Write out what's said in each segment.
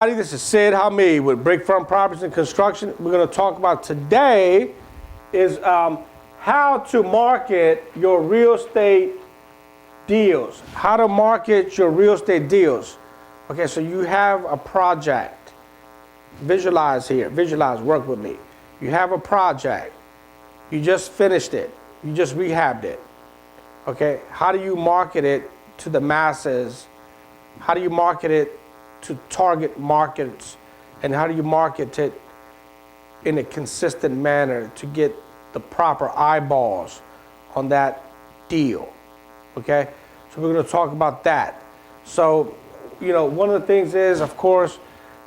This is Sid Hameed with Brickfront Properties Construction. We're going to talk about today is how to market your real estate deals. How to market your real estate deals. Okay, so you have a project. Visualize here. Visualize, work with me. You have a project. You just finished it. You just rehabbed it. Okay, how do you market it to the masses? How do you market it to target markets, and how do you market it in a consistent manner to get the proper eyeballs on that deal? Okay, so we're going to talk about that. So, one of the things is, of course,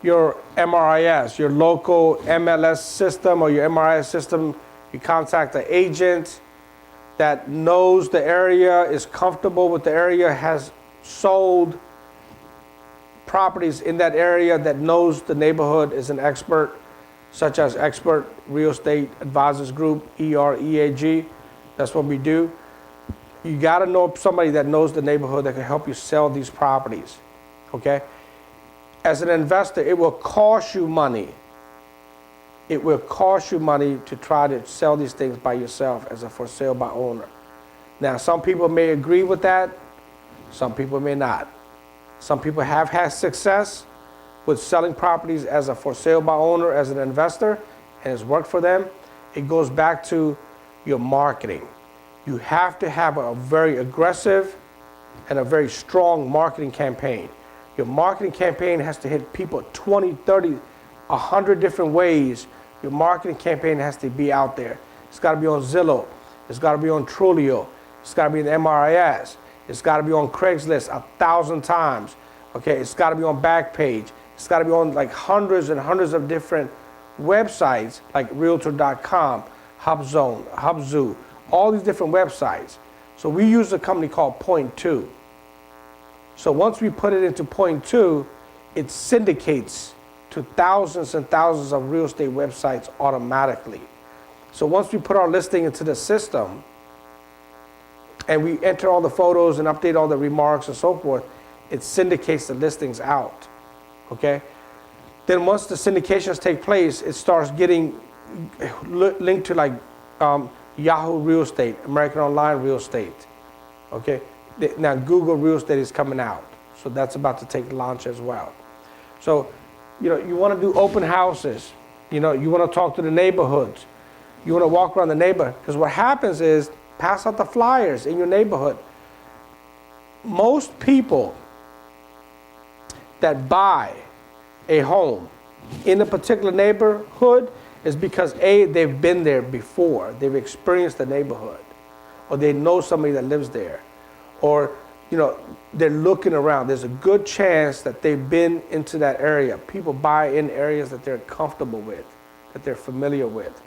your MRIS, your local MLS system or your MRIS system. You contact the agent that knows the area, is comfortable with the area, has sold properties in that area, that knows the neighborhood, is an expert, such as Expert Real Estate Advisors Group, EREAG. That's what we do. You got to know somebody that knows the neighborhood that can help you sell these properties. Okay? As an investor, it will cost you money. It will cost you money to try to sell these things by yourself as a for sale by owner. Now, some people may agree with that. Some people may not. Some people have had success with selling properties as a for sale by owner, as an investor, and it's worked for them. It goes back to your marketing. You have to have a very aggressive and a very strong marketing campaign. Your marketing campaign has to hit people 20, 30, 100 different ways. Your marketing campaign has to be out there. It's got to be on Zillow. It's got to be on Trulio. It's got to be in the MRIS. It's got to be on Craigslist 1,000 times. Okay, it's got to be on Backpage. It's got to be on like hundreds and hundreds of different websites like Realtor.com, HubZone, HubZoo, all these different websites. So we use a company called Point Two. So once we put it into Point Two, it syndicates to thousands and thousands of real estate websites automatically. So once we put our listing into the system, and we enter all the photos and update all the remarks and so forth, it syndicates the listings out, okay? Then once the syndications take place, it starts getting linked to like Yahoo Real Estate, American Online Real Estate, okay? Now Google Real Estate is coming out, so that's about to take launch as well. So, you want to do open houses, you want to talk to the neighborhoods, you want to walk around the neighborhood, because what happens is, pass out the flyers in your neighborhood. Most people that buy a home in a particular neighborhood is because A, they've been there before. They've experienced the neighborhood. Or they know somebody that lives there. Or, they're looking around. There's a good chance that they've been into that area. People buy in areas that they're comfortable with, that they're familiar with.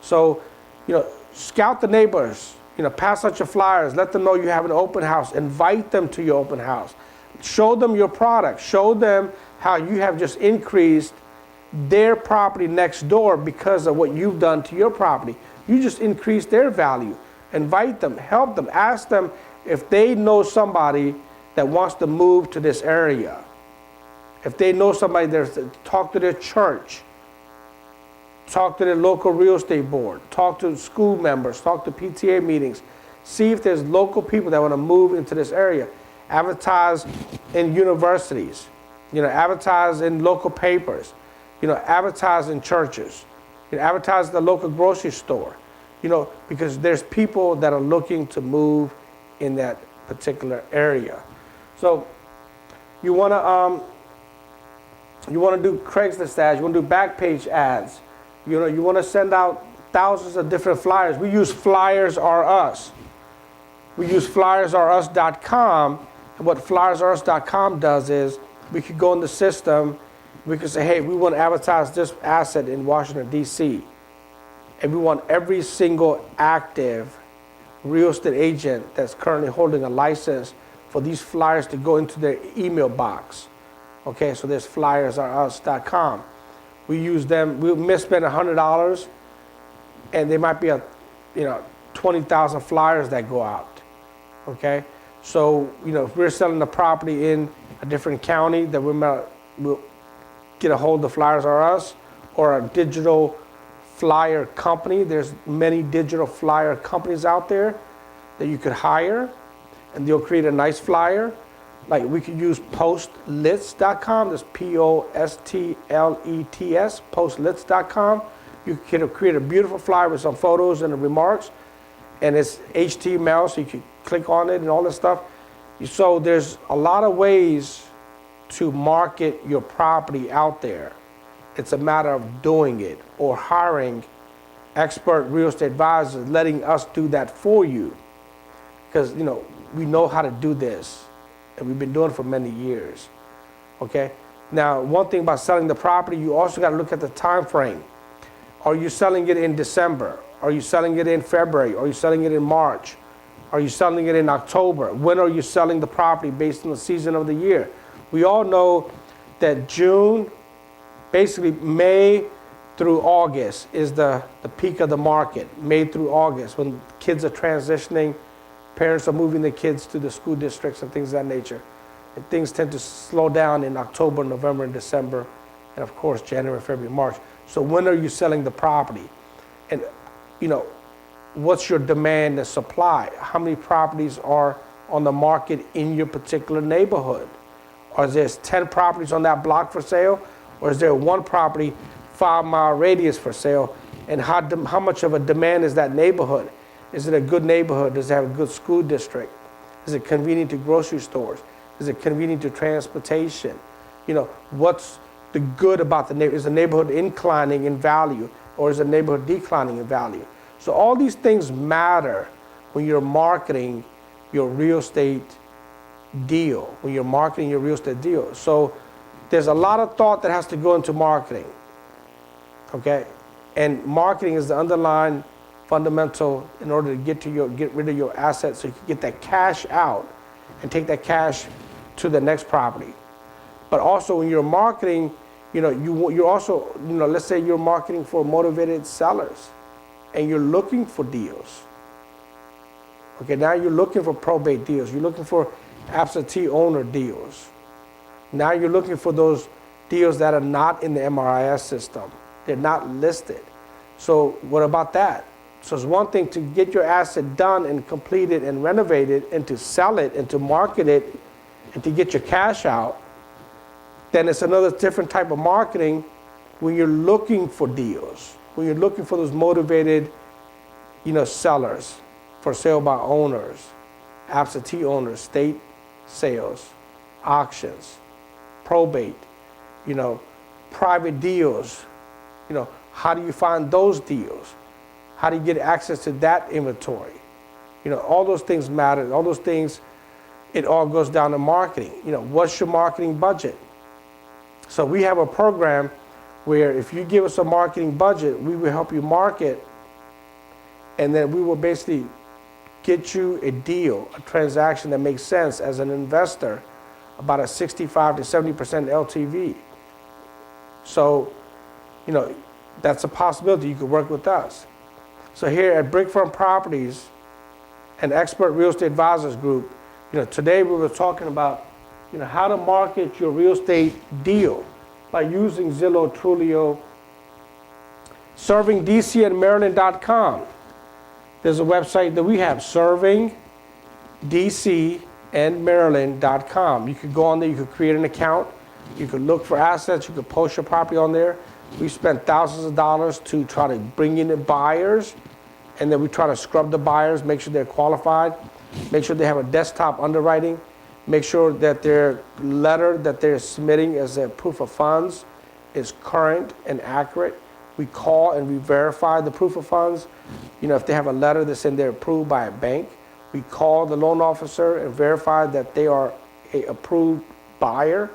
So, scout the neighbors. Pass out your flyers, let them know you have an open house, invite them to your open house. Show them your product, show them how you have just increased their property next door because of what you've done to your property. You just increased their value. Invite them, help them, ask them if they know somebody that wants to move to this area. If they know somebody there, talk to their church. Talk to the local real estate board, talk to school members, talk to PTA meetings, see if there's local people that want to move into this area. Advertise in universities, advertise in local papers, advertise in churches, advertise at the local grocery store, because there's people that are looking to move in that particular area. So you want to do Craigslist ads, you want to do Backpage ads. You want to send out thousands of different flyers. We use Flyers R Us. We use FlyersRUs.com, and what FlyersRUs.com does is we could go in the system, we could say, hey, we want to advertise this asset in Washington, D.C., and we want every single active real estate agent that's currently holding a license for these flyers to go into their email box. Okay, so there's FlyersRUs.com. We use them. We may spend $100, and there might be 20,000 flyers that go out. Okay, so if we're selling a property in a different county, that we'll get a hold of Flyers R Us or a digital flyer company. There's many digital flyer companies out there that you could hire, and they'll create a nice flyer. Like we could use postlets.com. That's POSTLETS, postlets.com. You can create a beautiful flyer with some photos and the remarks, and it's HTML, so you can click on it and all this stuff. So there's a lot of ways to market your property out there. It's a matter of doing it or hiring expert real estate advisors, letting us do that for you. Because, you know, we know how to do this, and we've been doing it for many years, okay? Now, one thing about selling the property, you also got to look at the time frame. Are you selling it in December? Are you selling it in February? Are you selling it in March? Are you selling it in October? When are you selling the property based on the season of the year? We all know that June, basically May through August is the peak of the market. May through August, when kids are transitioning, parents are moving their kids to the school districts and things of that nature. And things tend to slow down in October, November, and December, and of course January, February, March. So when are you selling the property? And you know, what's your demand and supply? How many properties are on the market in your particular neighborhood? Or is there 10 properties on that block for sale? Or is there one property 5-mile radius for sale? And how much of a demand is that neighborhood? Is it a good neighborhood? Does it have a good school district? Is it convenient to grocery stores? Is it convenient to transportation? You know, what's the good about the neighborhood? Is the neighborhood inclining in value, or is the neighborhood declining in value? So all these things matter when you're marketing your real estate deal, when you're marketing your real estate deal. So there's a lot of thought that has to go into marketing, okay? And marketing is the underlying fundamental in order to get rid of your assets, so you can get that cash out and take that cash to the next property. But also when you're marketing, you know, you're also, you know, let's say you're marketing for motivated sellers and you're looking for deals. Okay, now you're looking for probate deals. You're looking for absentee owner deals. Now you're looking for those deals that are not in the MRIS system. They're not listed. So what about that? So it's one thing to get your asset done and completed and renovated and to sell it and to market it and to get your cash out. Then it's another different type of marketing when you're looking for deals, when you're looking for those motivated, you know, sellers for sale by owners, absentee owners, state sales, auctions, probate, you know, private deals. You know, how do you find those deals? How do you get access to that inventory? You know, all those things matter. All those things, it all goes down to marketing. You know, what's your marketing budget? So we have a program where if you give us a marketing budget, we will help you market, and then we will basically get you a deal, a transaction that makes sense as an investor, about a 65 to 70% LTV. So, you know, that's a possibility. You could work with us. So here at Brickfront Properties, an expert real estate advisors group, you know, today we were talking about, you know, how to market your real estate deal by using Zillow, Trulio, servingdcandmaryland.com. There's a website that we have, servingdcandmaryland.com. You could go on there, you could create an account, you could look for assets, you could post your property on there. We spent thousands of dollars to try to bring in the buyers, and then we try to scrub the buyers, make sure they're qualified, make sure they have a desktop underwriting, make sure that their letter that they're submitting as a proof of funds is current and accurate. We call and we verify the proof of funds. You know, if they have a letter that's in there approved by a bank, we call the loan officer and verify that they are an approved buyer.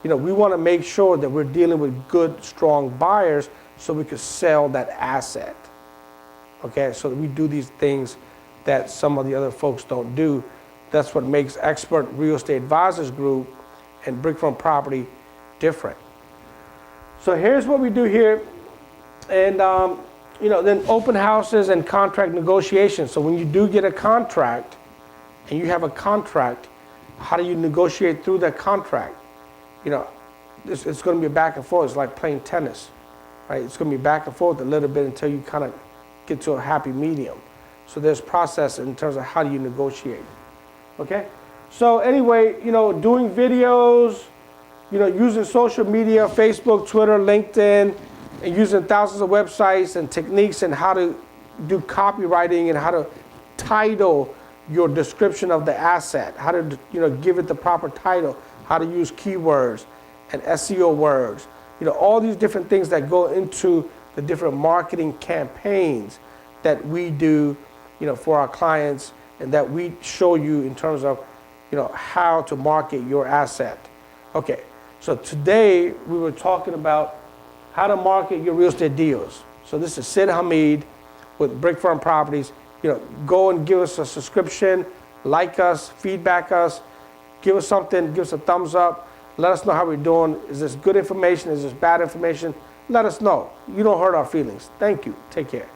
You know, we want to make sure that we're dealing with good, strong buyers so we can sell that asset. Okay, so we do these things that some of the other folks don't do. That's what makes Expert Real Estate Advisors Group and Brickfront Property different. So here's what we do here. And, you know, then open houses and contract negotiations. So when you do get a contract and you have a contract, how do you negotiate through that contract? You know, it's going to be back and forth. It's like playing tennis, right? It's going to be back and forth a little bit until you kind of get to a happy medium. So there's process in terms of how do you negotiate, okay? So anyway, doing videos, using social media, Facebook, Twitter, LinkedIn, and using thousands of websites and techniques and how to do copywriting and how to title your description of the asset, how to give it the proper title, how to use keywords and SEO words, all these different things that go into the different marketing campaigns that we do, for our clients and that we show you in terms of, how to market your asset. Okay, so today we were talking about how to market your real estate deals. So this is Sid Hameed with Brickfront Properties. Go and give us a subscription, like us, feedback us, give us something, give us a thumbs up, let us know how we're doing. Is this good information? Is this bad information? Let us know. You don't hurt our feelings. Thank you. Take care.